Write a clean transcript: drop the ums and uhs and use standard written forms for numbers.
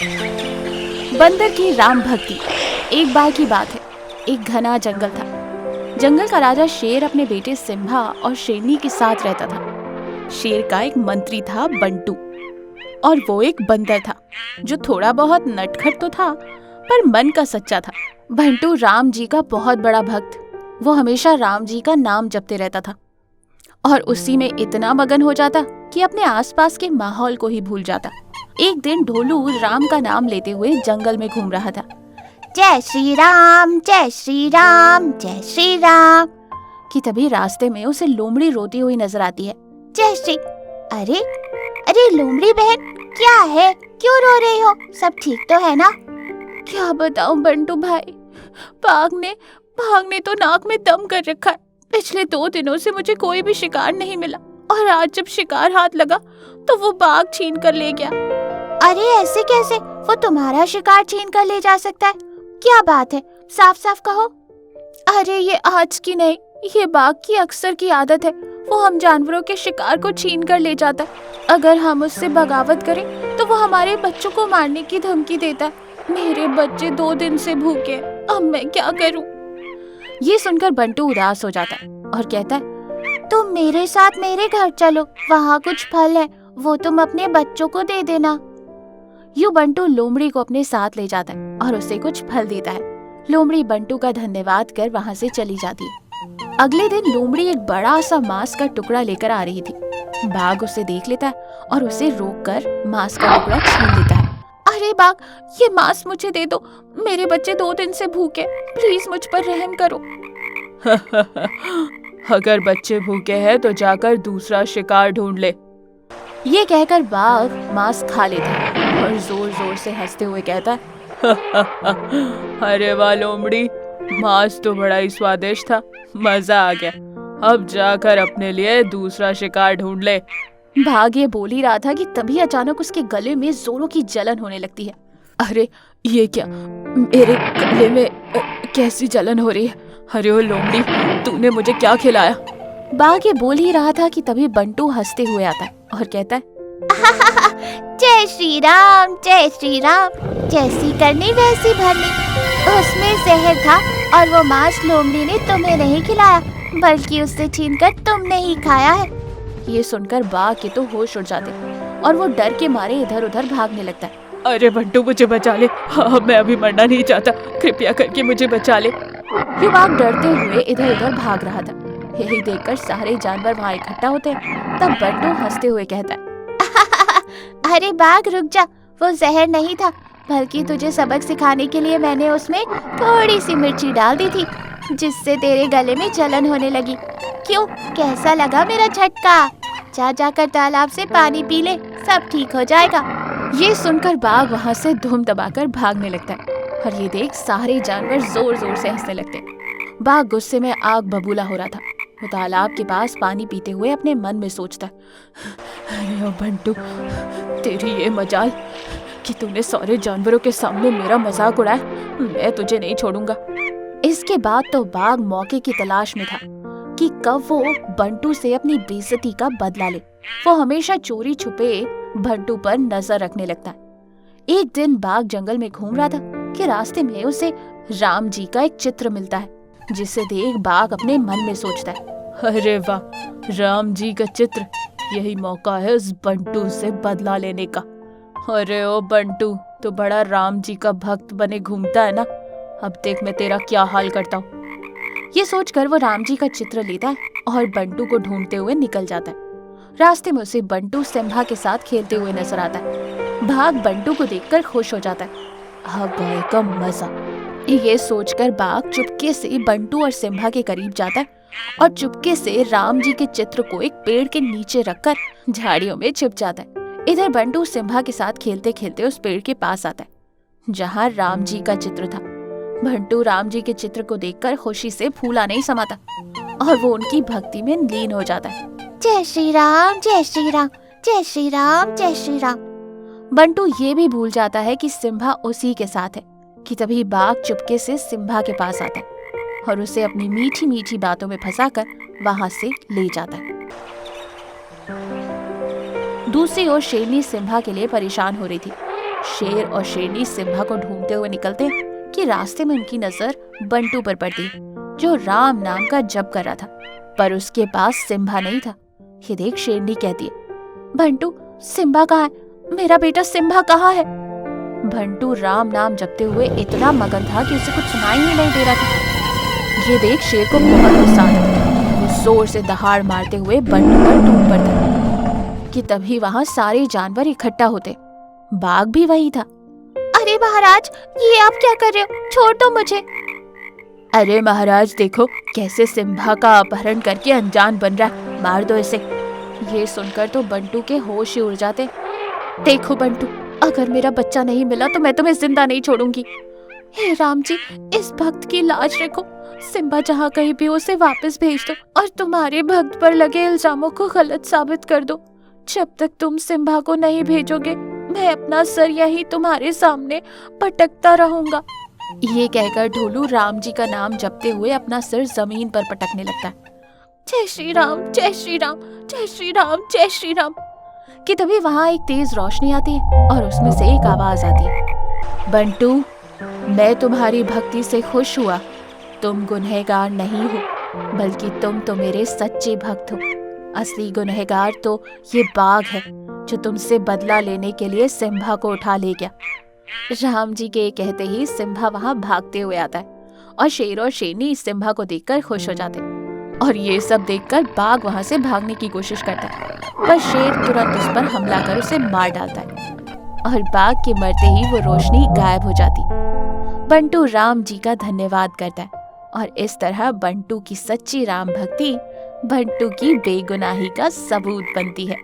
बंदर की राम भक्ति। एक बार की बात है, एक घना जंगल था। जंगल का राजा शेर अपने बेटे सिम्हा और शेरनी के साथ रहता था। शेर का एक मंत्री था बंटू, और वो एक बंदर था जो थोड़ा बहुत नटखट तो था पर मन का सच्चा था। बंटू राम जी का बहुत बड़ा भक्त। वो हमेशा राम जी का नाम जपते रहता था और उसी में इतना मगन हो जाता कि अपने आसपास के माहौल को ही भूल जाता। एक दिन ढोलू राम का नाम लेते हुए जंगल में घूम रहा था। जय श्री राम, जय श्री राम, जय श्री राम। कि तभी रास्ते में उसे लोमड़ी रोती हुई नजर आती है। जय श्री। अरे अरे लोमड़ी बहन, क्या है, क्यों रो रही हो? सब ठीक तो है ना? क्या बताऊं बंटू भाई, बाघ ने तो नाक में दम कर रखा है। पिछले 2 दिनों से मुझे कोई भी शिकार नहीं मिला और आज जब शिकार हाथ लगा तो वो बाघ छीन कर ले गया। अरे ऐसे कैसे? वो तुम्हारा शिकार छीन कर ले जा सकता है? क्या बात है, साफ साफ कहो। अरे ये आज की नहीं, ये बाघ की अक्सर की आदत है। वो हम जानवरों के शिकार को छीन कर ले जाता है। अगर हम उससे बगावत करें तो वो हमारे बच्चों को मारने की धमकी देता है। मेरे बच्चे 2 दिन से भूखे, अब मैं क्या करूं? ये सुनकर बंटू उदास हो जाता है और कहता है, तुम मेरे साथ मेरे घर चलो, वहाँ कुछ फल है, वो तुम अपने बच्चों को दे देना। यूं बंटू लोमड़ी को अपने साथ ले जाता है और उसे कुछ फल देता है। लोमड़ी बंटू का धन्यवाद कर वहाँ से चली जाती है। अगले दिन लोमड़ी एक बड़ा सा मांस का टुकड़ा लेकर आ रही थी। बाघ उसे देख लेता है और उसे रोककर मांस का टुकड़ा छीन लेता है। अरे बाघ, ये मांस मुझे दे दो, मेरे बच्चे 2 दिन से भूखे, प्लीज मुझ पर रहम करो। अगर बच्चे भूखे हैं तो जाकर दूसरा शिकार ढूंढ ले। ये कहकर बाघ मांस खा लेता है और जोर जोर से हंसते हुए कहता है, अरे वाह लोमड़ी, मांस तो बड़ा ही स्वादिष्ट था, मजा आ गया। अब जाकर अपने लिए दूसरा शिकार ढूंढ ले। बाघ ये बोल ही रहा था कि तभी अचानक उसके गले में जोरों की जलन होने लगती है। अरे ये क्या, मेरे गले में कैसी जलन हो रही है? अरे ओ लोमड़ी, तूने मुझे क्या खिलाया? बाघ ये बोल ही रहा था कि तभी बंटू हंसते हुए आता है और कहता है, जय श्री राम, जय श्री राम, जैसी करनी वैसी भरनी। उसमें जहर था और वो मांस लोमड़ी ने तुम्हें नहीं खिलाया, बल्कि उससे छीनकर तुमने ही खाया है। ये सुनकर बाघ के तो होश उड़ जाते और वो डर के मारे इधर उधर भागने लगता है। अरे बंटू, मुझे बचा ले, हाँ, मैं अभी मरना नहीं चाहता, कृपया करके मुझे बचा ले। ये बाघ डरते हुए इधर उधर भाग रहा था। यही देखकर सारे जानवर वहाँ इकट्ठा होते हैं। तब बंटू हंसते हुए कहता है, अरे बाघ रुक जा, वो जहर नहीं था, बल्कि तुझे सबक सिखाने के लिए मैंने उसमें थोड़ी सी मिर्ची डाल दी थी, जिससे तेरे गले में जलन होने लगी। क्यों, कैसा लगा मेरा झटका? जा जाकर तालाब से पानी पी ले, सब ठीक हो जाएगा। ये सुनकर बाघ वहाँ से धूम दबाकर भागने लगता है और ये देख सारे जानवर जोर जोर से हंसने लगते हैं। बाघ गुस्से में आग बबूला हो रहा था। वो तालाब के पास पानी पीते हुए अपने मन में सोचता है, अरे ओ बंटू, तेरी ये मजाल कि तूने सारे जानवरों के सामने मेरा मजाक उड़ाया, मैं तुझे नहीं छोड़ूंगा। इसके बाद तो बाघ मौके की तलाश में था कि कब वो बंटू से अपनी बेइज्जती का बदला ले। वो हमेशा चोरी छुपे बंटू पर नजर रखने लगता है। एक दिन बाघ जंगल में घूम रहा था कि रास्ते में उसे राम जी का एक चित्र मिलता है, जिसे देख बाघ अपने मन में सोचता है, अरे वाह, राम जी का चित्र, यही मौका है उस बंटू से बदला लेने का। अरे ओ बंटू, तो बड़ा राम जी का भक्त बने घूमता है ना, अब देख मैं तेरा क्या हाल करता हूँ। ये सोचकर वो राम जी का चित्र लेता है और बंटू को ढूंढते हुए निकल जाता है। रास्ते में उसे बंटू सिम्हा के साथ खेलते हुए नजर आता है। बाघ बंटू को देखकर खुश हो जाता है। अब आएगा मजा। ये सोचकर बाघ चुपके से बंटू और सिम्हा के करीब जाता है और चुपके से राम जी के चित्र को एक पेड़ के नीचे रखकर झाड़ियों में छिप जाता है। इधर बंटू सिम्हा के साथ खेलते खेलते उस पेड़ के पास आता है जहाँ राम जी का चित्र था। बंटू राम जी के चित्र को देखकर खुशी से फूला नहीं समाता और वो उनकी भक्ति में लीन हो जाता है। जय श्री राम, जय श्री राम, जय श्री राम, जय श्री राम। बंटू ये भी भूल जाता है कि सिम्हा उसी के साथ है कि तभी बाघ चुपके से सिम्हा के पास आता है और उसे अपनी मीठी मीठी बातों में फंसाकर वहां से ले जाता है। दूसरी ओर शेरनी सिम्हा के लिए परेशान हो रही थी। शेर और शेरनी सिम्बा को ढूंढते हुए निकलते हैं कि रास्ते में उनकी नजर बंटू पर पड़ती है, जो राम नाम का जप कर रहा था, पर उसके पास सिम्बा नहीं था। ये देख शेरनी कहती है, बंटू सिम्बा कहाँ है? मेरा बेटा सिम्बा कहाँ है? बंटू राम नाम जपते हुए इतना मगन था कि उसे कुछ सुनाई ही नहीं दे रहा था। ये देख शेर को बहुत गुस्सा आता। वो जोर से दहाड़ मारते हुए बंटू पर टूट पड़ता कि तभी वहां सारे जानवर इकट्ठा होते। बाघ भी वही था। अरे महाराज, ये आप क्या कर रहे हो? छोड़ दो मुझे। अरे महाराज देखो कैसे सिम्बा का अपहरण करके अनजान बन रहा है, मार दो इसे। ये सुनकर तो बंटू के होश ही उड़ जाते। देखो बंटू, अगर मेरा बच्चा नहीं मिला तो मैं तुम्हें जिंदा नहीं छोड़ूंगी। हे राम जी, इस भक्त की लाज रखो। सिम्बा जहाँ कहीं भी उसे वापस भेज दो और तुम्हारे भक्त पर लगे इल्जामों को गलत साबित कर दो। जब तक तुम सिम्बा को नहीं भेजोगे, मैं अपना सर यहीं तुम्हारे सामने पटकता रहूंगा। ये कहकर ढोलू राम जी का नाम जपते हुए अपना सिर जमीन पर पटकने लगता है। जय श्री राम, जय श्री राम, जय श्री राम, जय श्री राम। कि तभी वहां एक तेज रोशनी आती है और उसमें से एक आवाज आती है, बंटू मैं तुम्हारी भक्ति से खुश हुआ। तुम गुनहगार नहीं हो, बल्कि तुम तो मेरे सच्चे भक्त हो। असली गुनहगार तो ये बाघ है जो तुमसे बदला लेने के लिए सिम्बा को उठा ले गया। राम जी के कहते ही सिम्बा वहां भागते हुए आता है और शेर और शेरनी सिम्बा को देखकर खुश हो जाते हैं। और ये सब देखकर बाघ वहां से भागने की कोशिश करता है, पर शेर तुरंत उस पर हमला कर उसे मार डालता है और बाघ के मरते ही वो रोशनी गायब हो जाती। बंटू राम जी का धन्यवाद करता है और इस तरह बंटू की सच्ची राम भक्ति बंटू की बेगुनाही का सबूत बनती है।